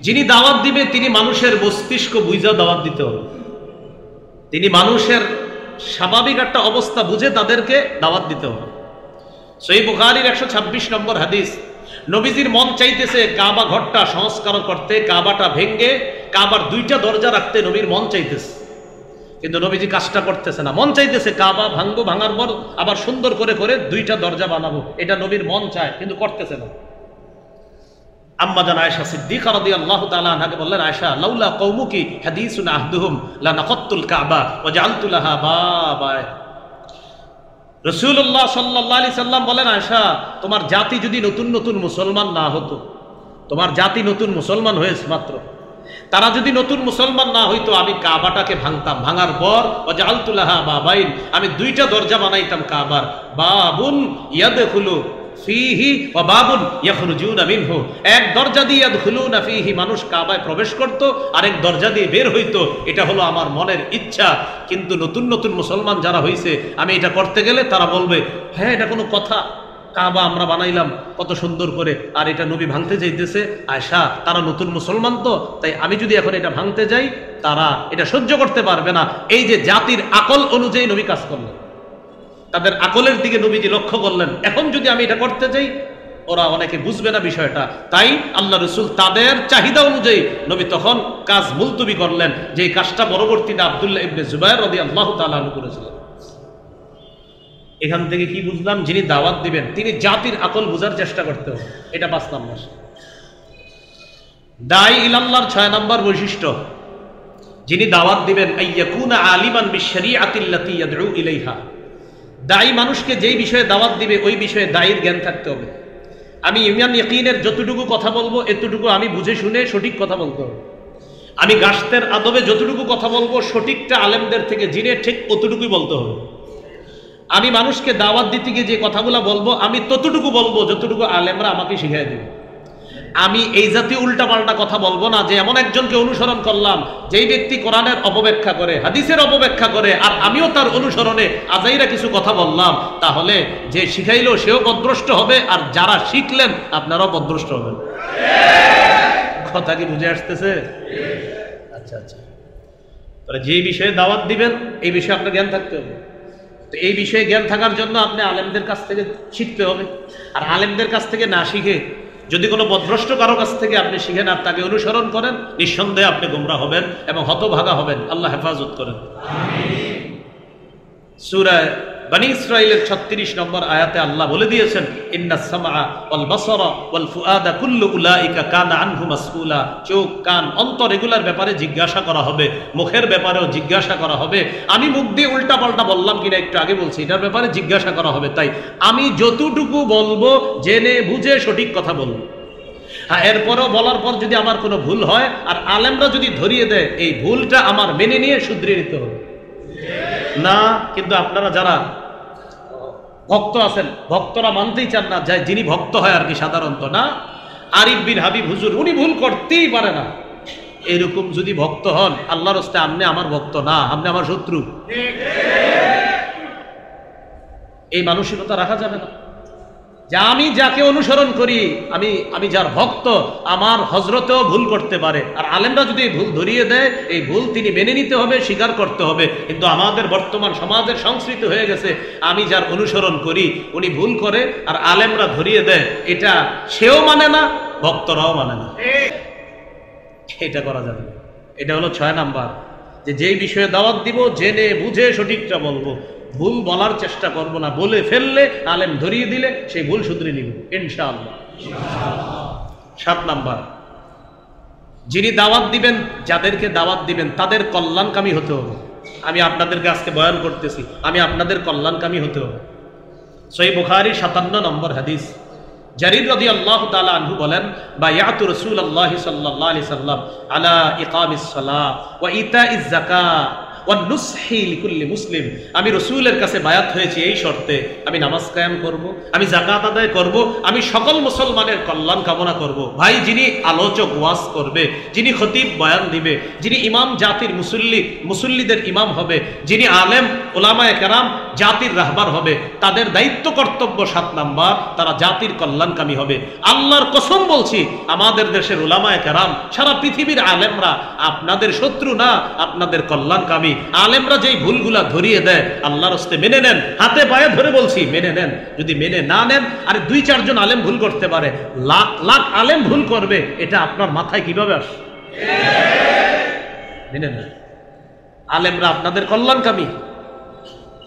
যিনি দাওয়াত দিবে তিনি মানুষের মস্তিষ্ক বুঝা দাওয়াত দিতে হবে। তিনি মানুষের স্বাভাবিক একটা অবস্থা বুঝে তাদেরকে দাওয়াত দিতে হবে। সহিহ বুখারীর 126 নম্বর হাদিস, নবীজির মন চাইতেছে কাবা ঘরটা সংস্কার করতে, কাবাটা ভেঙ্গে কাবার 2টা দরজা রাখতে নবীর মন চাইতেছে, কিন্তু নবীজি কাজটা করতেছে না। মন চাইতেছে কাবা ভাঙবো, ভাঙার পর আবার সুন্দর করে করে 2টা দরজা বানাবো, এটা নবীর মন চায়, কিন্তু করতেছে না। আম্মা জান আয়েশা সিদ্দিকা রাদিয়াল্লাহু তাআলা আনহাকে বললেন, আয়েশা লাউলা কওমুকি হাদিসুন আহদুহুম লানাকাতুল কাবা ওয়া জাআলতু লাহা বাবা। রাসূলুল্লাহ সাল্লাল্লাহু আলাইহি সাল্লাম বলেন, আয়েশা তোমার জাতি যদি নতুন নতুন মুসলমান না হতো, তোমার জাতি নতুন মুসলমান হয়েছে মাত্র, তারা যদি নতুন মুসলমান না হইতো আমি কাবাটাকে ভাঙতাম, ভাঙার পর ওয়া জাআলতু লাহা বাবাইন, আমি 2টা দরজা বানাইতাম কাবার, বাবুন ইয়াদখুলু ফিহি ওয়া বাবুন ইয়াখরুজুনা মিনহু, এক দরজা দিয়ে ইয়াদখুলুনা ফিহি মানুষ কাবায় প্রবেশ করত, আরেক দরজা দিয়ে বের হইতো। এটা হলো আমার মনের ইচ্ছা, কিন্তু নতুন নতুন মুসলমান যারা হইছে আমি এটা করতে গেলে তারা বলবে, হ্যাঁ এটা কোনো কথা, কাবা আমরা বানাইলাম কত সুন্দর করে, আর এটা নবী ভাঙতে যাইতেছে। আয়েশা তারা নতুন মুসলমান তো, তাই আমি যদি এখন এটা ভাঙতে যাই তারা এটা সহ্য করতে পারবে না। এই যে জাতির আকল অনুযায়ী নবী কাজ করলেন, তাদের আকলের দিকে নবীজি লক্ষ্য করলেন, এখন যদি আমি এটা করতে যাই ওরা অনেকে বুঝবে না বিষয়টা, তাই আল্লাহ রাসূল তাদের চাহিদা অনুযায়ী নবী তখন কাজ মুলতবি করলেন, যে কাজটা পরবর্তীতে আব্দুল্লাহ ইবনে জুবায়ের রাদিয়াল্লাহু তাআলা আনহু করেছিলেন। এখান থেকে কি বুঝলাম, যিনি দাওয়াত দিবেন তিনি জাতির আকল বোঝার চেষ্টা করতে হবে, এটা 5 নাম্বার। দাঈ ইলাল্লাহর 6 নাম্বার বৈশিষ্ট্য, যিনি দাওয়াত দিবেন আইয়াকুনা আলিমান বিশরিআতিল্লাতী ইয়াদউ ইলাইহা, দায়ী মানুষকে যেই বিষয়ে দাওয়াত দিবে ওই বিষয়ে দায়ীর জ্ঞান থাকতে হবে। আমি ইমান ইয়াকিনের যতটুকু কথা বলবো এতটুকু আমি বুঝে শুনে সঠিক কথা বলতে হবে। আমি গাশতের আদবে যতটুকু কথা বলবো সঠিকটা আলেমদের থেকে জেনে ঠিক অতটুকুই বলতে হবে। আমি মানুষকে দাওয়াত দিতে গিয়ে যে কথাগুলো বলবো আমি ততটুকু বলবো যতটুকু আলেমরা আমাকে শিখিয়ে দেবে। আমি এই জাতীয় উল্টাপাল্টা কথা বলবো না যে এমন একজনকে অনুসরণ করলাম যেই ব্যক্তি কোরআনের অপব্যাখ্যা করে, হাদিসের অপব্যাখ্যা করে, আর আমিও তার অনুসরণে আজাইরা কিছু কথা বললাম, তাহলে যে শিখাইলো সেও পথভ্রষ্ট হবে, আর যারা শিখলেন আপনারাও পথভ্রষ্ট হবেন। কথা কি বুঝে আসতেছে? আচ্ছা আচ্ছা, তাহলে যে বিষয়ে দাওয়াত দিবেন এই বিষয়ে আপনার জ্ঞান থাকতে হবে। তো এই বিষয়ে জ্ঞান থাকার জন্য আপনি আলেমদের কাছ থেকে শিখতে হবে, আর আলেমদের কাছ থেকে না শিখে যদি কোনো পথভ্রষ্ট কারো কাছ থেকে আপনি শিখেন আর তাকে অনুসরণ করেন, নিঃসন্দেহে আপনি গোমরাহ হবেন এবং হতভাগা হবেন। আল্লাহ হেফাজত করেন। সূরা বনী ইসরাঈলের 36 নম্বর আয়াতে আল্লাহ বলে দিয়েছেন, ইন্নাস সামআ ওয়াল বাসারা ওয়াল ফুআদা কুল্লু উলাইকা কানা আনহু মাসউলা, চোখ কান অন্তর এগুলার ব্যাপারে জিজ্ঞাসা করা হবে, মুখের ব্যাপারেও জিজ্ঞাসা করা হবে। আমি মুখ দিয়ে উল্টা পাল্টা বললাম কিনা একটু আগে বলছি, এটার ব্যাপারে জিজ্ঞাসা করা হবে। তাই আমি যতটুকু বলবো জেনে বুঝে সঠিক কথা বলবো। হ্যাঁ, এরপরেও বলার পর যদি আমার কোনো ভুল হয় আর আলেমরা যদি ধরিয়ে দেয়, এই ভুলটা আমার মেনে নিয়ে শুধরিয়ে নিতে হবে না। কিন্তু আপনারা যারা ভক্ত আছেন, ভক্তরা মানতেই চান না, যায় যিনি ভক্ত হয় আর কি সাধারণত না, আরিফ বিন হাবিব হুজুর উনি ভুল করতেই পারে না, এরকম যদি ভক্ত হন আল্লাহর রাস্তায় আপনি আমার ভক্ত না, আপনি আমার শত্রু। এই মানসিকতা রাখা যাবে না যে আমি যাকে অনুসরণ করি, আমি যার ভক্ত, আমার হজরতেও ভুল করতে পারে, আর আলেমরা যদি ভুল ধরিয়ে দেয় এই ভুল তিনি মেনে নিতে হবে, স্বীকার করতে হবে। কিন্তু আমাদের বর্তমান সমাজের সংস্কৃতি হয়ে গেছে, আমি যার অনুসরণ করি উনি ভুল করে আর আলেমরা ধরিয়ে দেয়, এটা সেও মানে না, ভক্তরাও মানে না। এটা করা যাবে না। এটা হলো 6 নাম্বার, যে যেই বিষয়ে দাওয়াত দিব জেনে বুঝে সঠিকটা বলবো, ভুল বলার চেষ্টা করব না, বলে ফেললে আলেম ধরিয়ে দিলে সেই ভুল শুধরে নিব ইনশাআল্লাহ। 7 নাম্বার, যিনি দাওয়াত দিবেন, যাদেরকে দাওয়াত দিবেন তাদের কল্যাণকামী হতে হবে। আমি আপনাদেরকে আজকে বয়ান করতেছি, আমি আপনাদের কল্যাণকামী হতে হবে। সহিহ বুখারী 57 নম্বর হাদিস, জারির রাদিয়াল্লাহু তাআলা আনহু বলেন, বায়াতু রাসূলুল্লাহ সাল্লাল্লাহু আলাইহি সাল্লাম আলা ইকামিস সালাহ ওয়া ইতাইজ যাকাত ওয়ান নুসহি লিকুল্লি মুসলিম, আমি রাসূলের কাছে বায়াত হয়েছি এই শর্তে, আমি নামাজ কায়েম করব, আমি যাকাত আদায় করব, আমি সকল মুসলমানের কল্যাণ কামনা করব। ভাই, যিনি আলোচক ওয়াজ করবে, যিনি খতিব বয়ান দিবে, যিনি ইমাম জাতির মুসল্লিদের ইমাম হবে, যিনি আলেম উলামায়ে কেরাম জাতির রাহবার হবে, তাদের দায়িত্ব কর্তব্য 7 নাম্বার, তারা জাতির কল্যাণকামী হবে। আল্লাহর কসম বলছি, আমাদের দেশের উলামায়ে কেরাম, সারা পৃথিবীর আলেমরা আপনাদের শত্রু না, আপনাদের কল্যাণকামী। আলেমরা যেই ভুলগুলা ধরিয়ে দেয়, আল্লাহর হস্তে মেনে নেন, হাতে পায়ে ধরে বলছি মেনে নেন। যদি মেনে না নেন, আরে 2-4 জন আলেম ভুল করতে পারে, লাখ লাখ আলেম ভুল করবে, এটা আপনার মাথায় কিভাবে আসে? মেনে নেন, আলেমরা আপনাদের কল্যাণকামী।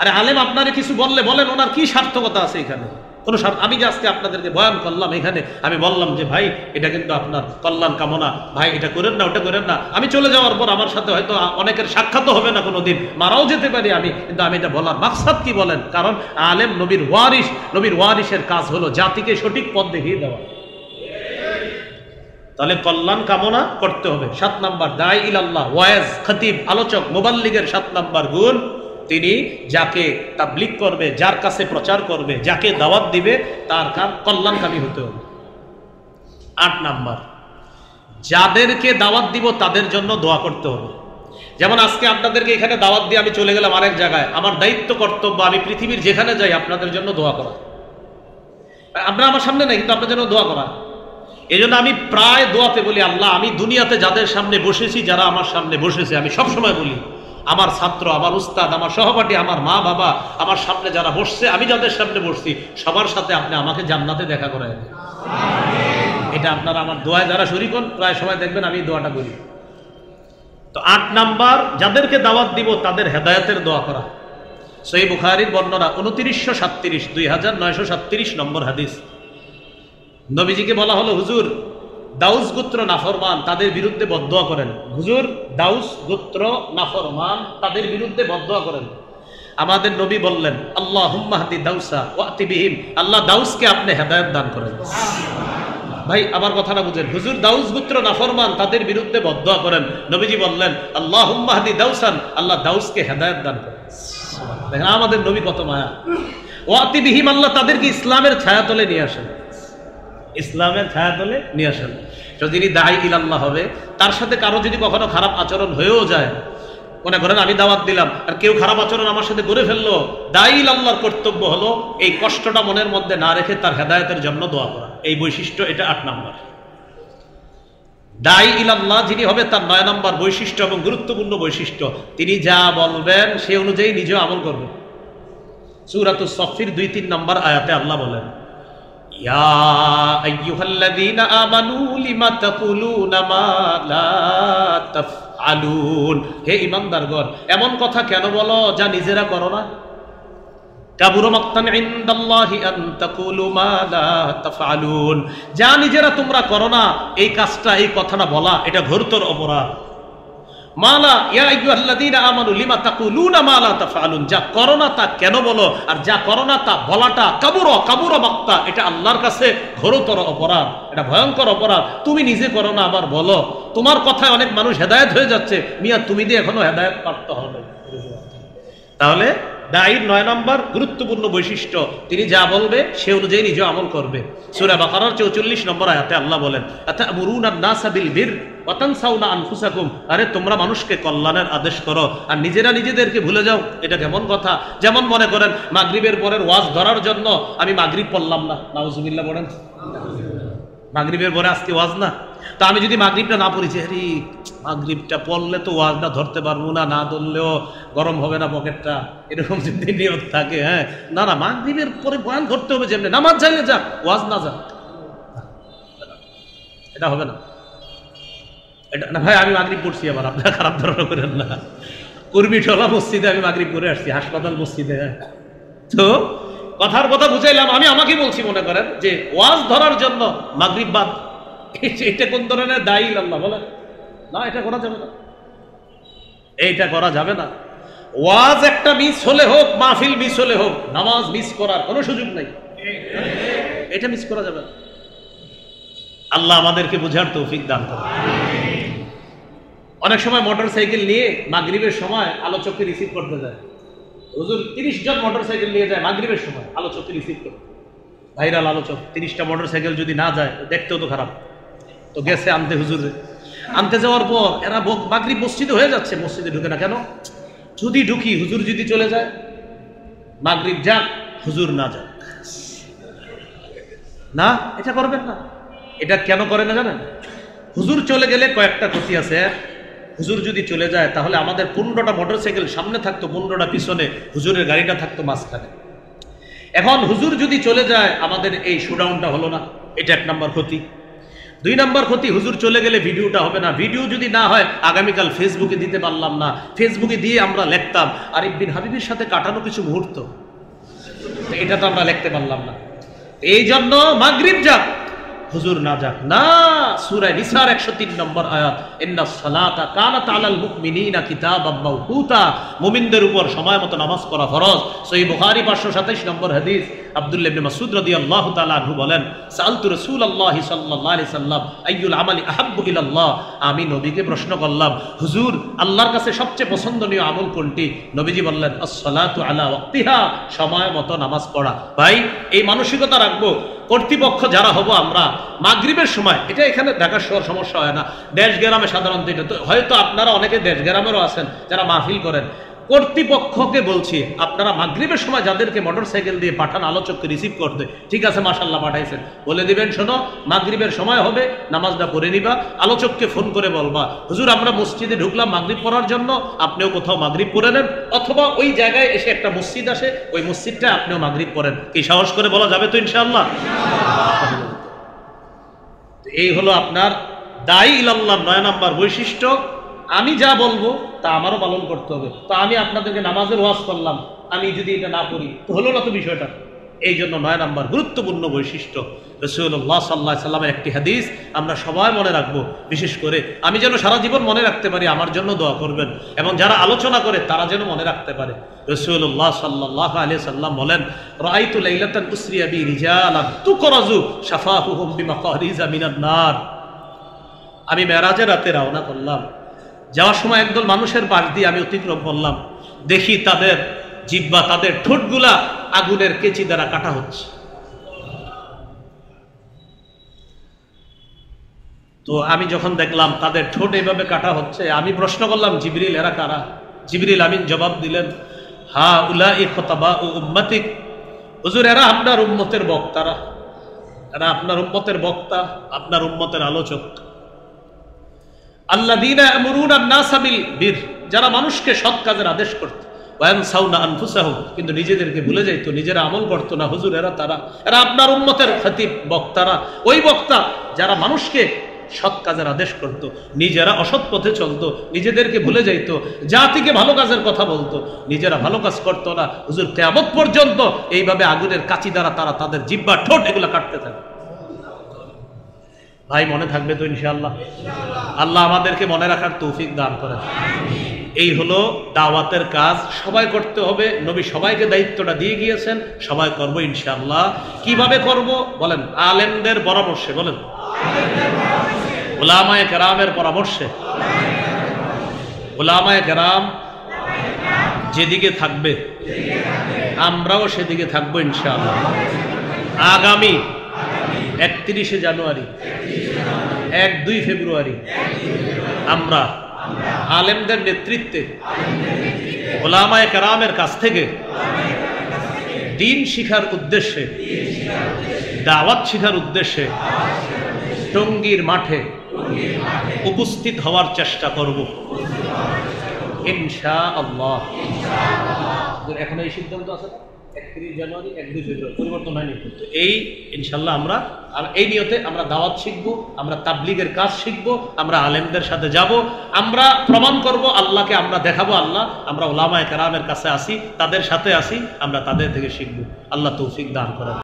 আরে আলেম আপনারে কিছু বললে বলেন, ওনার কি সার্থকতা আছে এখানে? কোনো আমি যে আজকে আপনাদেরকে বয়ান করলাম, এখানে আমি বললাম যে ভাই এটা কিন্তু আপনার কল্যাণ কামনা, ভাই এটা করেন না, ওটা করেন না। আমি চলে যাওয়ার পর আমার সাথে হয়তো অনেকের সাক্ষাৎও হবে না, কোনোদিন মারাও যেতে পারি আমি, কিন্তু আমি এটা বলার মাকসাদ কি বলেন? কারণ আলেম নবীর ওয়ারিস, নবীর ওয়ারিসের কাজ হলো জাতিকে সঠিক পথ দেখিয়ে দেওয়া। তাহলে কল্যাণ কামনা করতে হবে। 7 নাম্বার, দাঈ ইলাল্লাহ, ওয়াইজ, খতিব, আলোচক, মুবাল্লিগের 7 নাম্বার গুণ, তিনি যাকে তাবলীগ করবে, যার কাছে প্রচার করবে, যাকে দাওয়াত দিবে, তার কল্যাণকামী হতে হবে। 8 নাম্বার, যাদেরকে দাওয়াত দিব তাদের জন্য দোয়া করতে হবে। যেমন আজকে আপনাদেরকে এখানে দাওয়াত দিয়ে আমি চলে গেলাম আরেক জায়গায়, আমার দায়িত্ব কর্তব্য, আমি পৃথিবীর যেখানে যাই আপনাদের জন্য দোয়া করা। আপনারা আমার সামনে নাই, কিন্তু আপনার জন্য দোয়া করা। এই জন্য আমি প্রায় দোয়াতে বলি, আল্লাহ, আমি দুনিয়াতে যাদের সামনে বসেছি, যারা আমার সামনে বসেছে, আমি সবসময় বলি, আমার ছাত্র, আমার উস্তাদ, আমার সহপাঠী, আমার মা বাবা, আমার সামনে যারা বসছে, আমি যাদের সামনে বসছি, সবার সাথে আপনি আমাকে জান্নাতে দেখা করায় দেন। এটা আপনারা আমার দোয়ায় যারা শরীক হন, প্রায় সময় দেখবেন আমি দোয়াটা করি। তো 8 নাম্বার, যাদেরকে দাওয়াত দিব তাদের হেদায়েতের দোয়া করা। সহিহ বুখারীর বর্ণনা 2937, 2937 নম্বর হাদিস। নবীজিকে বলা হলো, হুজুর, দাউস গোত্র নাফরমান, তাদের বিরুদ্ধে বদদোয়া করেন। হুজুর, দাউস গোত্র নাফরমান, তাদের বিরুদ্ধে বদদোয়া করেন। আমাদের নবী বললেন, আল্লাহুম্মা হাদি দাউসা ওয়াতি বিহিম, আল্লাহ দাউসকে আপনি হেদায়েত দান করেন। ভাই, আমার কথাটা বুঝেন, হুজুর দাউস গোত্র নাফরমান, তাদের বিরুদ্ধে বদদোয়া করেন। নবীজি বললেন, আল্লাহুম্মা হাদি দাউসান, আল্লাহ দাউসকে হেদায়েত দান করেন। দেখেন আমাদের নবী কত মায়া। ওয়াতি বিহিম, আল্লাহ তাদেরকে ইসলামের ছায়াতলে নিয়ে আসেন, ইসলামের ছায়াতলে নিয়ে আসেন। তো যিনি দাঈ ইলাল্লাহ হবে, তার সাথে কারো যদি কখনো খারাপ আচরণ হয়েও যায়, মনে করেন আমি দাওয়াত দিলাম আর কেউ খারাপ আচরণ আমার সাথে করে ফেললো, দাঈ ইলাল্লাহর কর্তব্য হলো এই কষ্টটা মনের মধ্যে না রেখে তার হেদায়েতের জন্য দোয়া করা। এই বৈশিষ্ট্য, এটা 8 নাম্বার। দাঈ ইলাল্লাহ যিনি হবে, তার 9 নাম্বার বৈশিষ্ট্য এবং গুরুত্বপূর্ণ বৈশিষ্ট্য, তিনি যা বলবেন সে অনুযায়ী নিজেও আমল করবেন। সূরাতুস সফফির 2-3 নাম্বার আয়াতে আল্লাহ বলেন, ইয়া আইয়ুহাল্লাযীনা আমানু লিমা তাকুলুনা মা লা তাফআলুন, হে ঈমানদারগণ, এমন কথা কেন বলো যা নিজেরা করো না। কাবুরা মাকতান ইনদাল্লাহি আন তাকুলু মা লা তাফআলুন, যা নিজেরা তোমরা করো না, এই কাজটা, এই কথাটা বলা, এটা ঘোরতর অপরাধ। মালা ইয়া আইয়ুহাল্লাযীনা আমানু লিমা তাকুলুনা মা লা তাফআলুন, যা করো না তা কেন বলো, আর যা করো না তা বলাটা কাবুরা মাকতা, এটা আল্লাহর কাছে ঘোরতর অপরাধ, এটা ভয়ঙ্কর অপরাধ। তুমি নিজে করো না আবার বলো, তোমার কথায় অনেক মানুষ হেদায়েত হয়ে যাচ্ছে, মিয়া তুমি দিয়ে এখনো হেদায়েত প্রাপ্ত হবে। তাহলে দাঈর 9 নম্বর গুরুত্বপূর্ণ বৈশিষ্ট্য, তিনি যা বলবে সে অনুযায়ী নিজে আমল করবে। সূরা বাকারার 44 নম্বর আয়াতে আল্লাহ বলেন, আতা'মুরুনান নাসা বিল বির ওয়া তানসাউনা আনফুসাকুম, আরে তোমরা মানুষকে কল্যাণের আদেশ করো আর নিজেরা নিজেদেরকে ভুলে যাও। এটা কেমন কথা? যেমন মনে করেন মাগরিবের পরের ওয়াজ ধরার জন্য আমি মাগরিব পড়লাম না, নাউজুবিল্লাহ বলেন, মাগরিবের পরে আজকে ওয়াজ না, তা আমি যদি মাগরিবটা না পড়ি, আরে মাগরিবটা পড়লে তো ওয়াজটা ধরতে পারবো না, না ধরলেও গরম হবে না পকেটটা, এরকম যদি নিয়ত থাকে, হ্যাঁ, না না, মাগরিবের পরে বয়ান ধরতে হবে, যেমনি নামাজ চাইলে যাক, ওয়াজ না যাক, এটা হবে না। এটা না ভাই, আমি মাগরিব পড়ছি, আবার আপনারা খারাপ ধারণা করেন না, কুরবিটোলা মসজিদে আমি মাগরিব করে আসছি, হাসপাতাল মসজিদে। তো কথার কথা বুঝাইলাম, আমি আমাকে বলছি, মনে করেন যে ওয়াজ ধরার জন্য মাগরিব বাদ, এটা কোন ধরনের দাঈ ইলাল্লাহ বলেন? না, এটা করা যাবে না, এইটা করা যাবে না। ওয়াজ একটা মিস হলে হোক, মাহফিল মিস হলে হোক, নামাজ মিস করার কোনো সুযোগ নাই, এটা মিস করা যাবে না। আল্লাহ আমাদেরকে বুঝার তৌফিক দান করুন। অনেক সময় মোটর সাইকেল নিয়ে মাগরিবের সময় আলোচককে রিসিভ করতে যায়। হুজুর 30 জন মোটর সাইকেল নিয়ে যায় মাগরিবের সময় আলোচককে রিসিভ করতে। ভাইরাল আলোচক, 30টা মোটর সাইকেল যদি না যায় দেখতেও তো খারাপ। তো গেছে আনতে হুজুর, আনতে যাওয়ার পর এরা মাগরিব মসজিদে হয়ে যাচ্ছে, মসজিদে ঢুকে না কেন? যদি ঢুকি হুজুর যদি চলে যায়, মাগরিব যাক হুজুর না যাক। না, এটা করবেন না। এটা কেন করে না জানেন? হুজুর চলে গেলে কয়েকটা ক্ষতি আছে। হুজুর যদি চলে যায় তাহলে আমাদের 15টা মোটর সাইকেল সামনে থাকতো, 15টা পিছনে, হুজুরের গাড়িটা থাকতো মাঝখানে। এখন হুজুর যদি চলে যায় আমাদের এই শোডাউনটা হলো না, এটা 1 নম্বর ক্ষতি। 2 নম্বর ক্ষতি, হুজুর চলে গেলে ভিডিওটা হবে না। ভিডিও যদি না হয় আগামীকাল ফেসবুকে দিতে পারলাম না, ফেসবুকে দিয়ে আমরা লিখতাম আরিফ বিন হাবিবের সাথে কাটানো কিছু মুহূর্ত, এটা তো আমরা লিখতে পারলাম না। এই জন্য মাগরিব যাক হুজুর না যাক না। সূরা নিসার 103 নম্বর আয়াত, ইন্নাস সালাতা কানাত আলাল মুমিনিনা কিতাবাম মাওকুতা, মুমিনদের উপর সময় মতো নামাজ পড়া ফরজ। সহিহ বুখারী 527 নম্বর হাদিস, আব্দুল্লাহ ইবনে মাসউদ রাদিয়াল্লাহু তাআলা আনহু বলেন, সাআলতু রাসূলুল্লাহ সাল্লাল্লাহু আলাইহি সাল্লাম আইয়ুল আমালি আহাব্বু ইলাল্লাহ, আমি নবীকে প্রশ্ন করলাম, হুজুর আল্লাহর কাছে সবচেয়ে পছন্দনীয় আমল কোনটি? নবীজি বললেন, আস-সালাতু আলা ওয়াক্তিহা, সময় মতো নামাজ পড়া। ভাই এই মানসিকতা রাখবো, কর্তৃপক্ষ যারা হব আমরা মাগরিবের সময়, এটা এখানে ঢাকা শহর সমস্যা হয় না, দেশ গ্রামে সাধারণত এটা তো হয়তো আপনারা অনেকে দেশ গ্রামেরও আছেন যারা মাহফিল করেন। কর্তৃপক্ষকে বলছি, আপনারা মাগরিবের সময় যাদেরকে মোটরসাইকেল দিয়ে পাঠান আলোচককে রিসিভ করতে, ঠিক আছে মাশাআল্লাহ পাঠাইছেন, বলে দিবেন শোনো মাগরিবের সময় হবে, নামাজটা পড়ে নিবা। আলোচককে ফোন করে বলবা, হুজুর আমরা মসজিদে ঢুকলাম মাগরিব পড়ার জন্য, আপনিও কোথাও মাগরিব পড়ে নেন, অথবা ওই জায়গায় এসে একটা মসজিদ আসে, ওই মসজিদটা আপনিও মাগরিব পড়েন। কি সাহস করে বলা যাবে তো ইনশাআল্লাহ? এই হলো আপনার দায়ী ইলাল্লাহ 9 নম্বর বৈশিষ্ট্য। আমি যা বলবো তা আমারও পালন করতে হবে। তো আমি আপনাদেরকে নামাজের ওয়াজ করলাম, আমি যদি এটা না পড়ি তো হলো না তো বিষয়টা। এই জন্য 9 নম্বর গুরুত্বপূর্ণ বৈশিষ্ট্য। রাসূলুল্লাহ সাল্লাল্লাহু আলাইহি সাল্লামের একটি হাদিস আমরা সবাই মনে রাখবো, বিশেষ করে আমি যেন সারা জীবন মনে রাখতে পারি, আমার জন্য দোয়া করবেন, এবং যারা আলোচনা করে তারা যেন মনে রাখতে পারে। রাসূলুল্লাহ সাল্লাল্লাহু আলাইহি সাল্লাম বলেন, রাআইতু লাইলাতান উসরিয়া বি রিজালান তুকরাজু শাফাহুহুম বিমাকারিজা মিনান নার। আমি মেরাজের রাতে রওনা করলাম, যাওয়ার সময় একদল মানুষের পাশ দিয়ে আমি অতিক্রম করলাম, দেখি তাদের জিহ্বা, তাদের ঠোঁটগুলা আগুনের কেচি দ্বারা কাটা হচ্ছে। তো আমি যখন দেখলাম তাদের ঠোঁট এইভাবে কাটা হচ্ছে, আমি প্রশ্ন করলাম, জিবরিল এরা কারা? জিবরিল আমিন জবাব দিলেন, হা উলাই খতাবা ও উম্মতিক, হুজুর এরা আপনার উম্মতের বক্তারা, এরা আপনার উম্মতের বক্তা, আপনার উম্মতের আলোচক। আল্লাযীনা ইয়ামুরুনা আন-নাসা বিল বির, যারা মানুষকে সৎ কাজের আদেশ করত, ওয়ায়ানসাউনা আনফুসাহুম, কিন্তু নিজেদেরকে ভুলে যাইতো, নিজেরা আমল করতো না। হুজুর এরা তারা, এরা আপনার উম্মতের খতিব বক্তারা, ওই বক্তা যারা মানুষকে সৎ কাজের আদেশ করত, নিজেরা অসৎ পথে চলতো, নিজেদেরকে ভুলে যাইতো, জাতিকে ভালো কাজের কথা বলতো, নিজেরা ভালো কাজ করতো না। হুজুর কিয়ামত পর্যন্ত এইভাবে আগুনের কাঁচি দ্বারা তারা তাদের জিহ্বা ঠোঁট এগুলো কাটতে থাকে। ভাই মনে থাকবে তো ইনশাআল্লাহ? আল্লাহ আমাদেরকে মনে রাখার তৌফিক দান করেন। এই হলো দাওয়াতের কাজ, সবাই করতে হবে। নবী সবাইকে দায়িত্বটা দিয়ে গিয়েছেন, সবাই করব ইনশাআল্লাহ। কিভাবে করব বলেন? আলেমদের পরামর্শে, বলেন উলামায়ে কেরামের পরামর্শে। উলামায়ে কেরাম যেদিকে থাকবে আমরাও সেদিকে থাকবো ইনশাআল্লাহ। আগামী 31শে জানুয়ারি, 1-2 ফেব্রুয়ারি আমরা আলেমদের নেতৃত্বে উলামায়ে কেরামের কাছ থেকে দ্বীন শিখার উদ্দেশ্যে, দাওয়াত শিখার উদ্দেশ্যে টঙ্গীর মাঠে উপস্থিত হওয়ার চেষ্টা করব ইনশাআল্লাহ। এখন এই সিদ্ধান্ত আছে 31 জানুয়ারি, 1-2 ফেব্রুয়ারি, পরিবর্তন হয়নি। তো এই ইনশাল্লাহ আমরা এই নিয়তে আমরা দাওয়াত শিখব, আমরা তাবলীগের কাজ শিখব, আমরা আলেমদের সাথে যাব, আমরা প্রমাণ করব আল্লাহকে, আমরা দেখাবো আল্লাহ, আমরা উলামায়ে কেরামের কাছে আসি, তাদের সাথে আসি, আমরা তাদের থেকে শিখব। আল্লাহ তৌফিক দান করেন।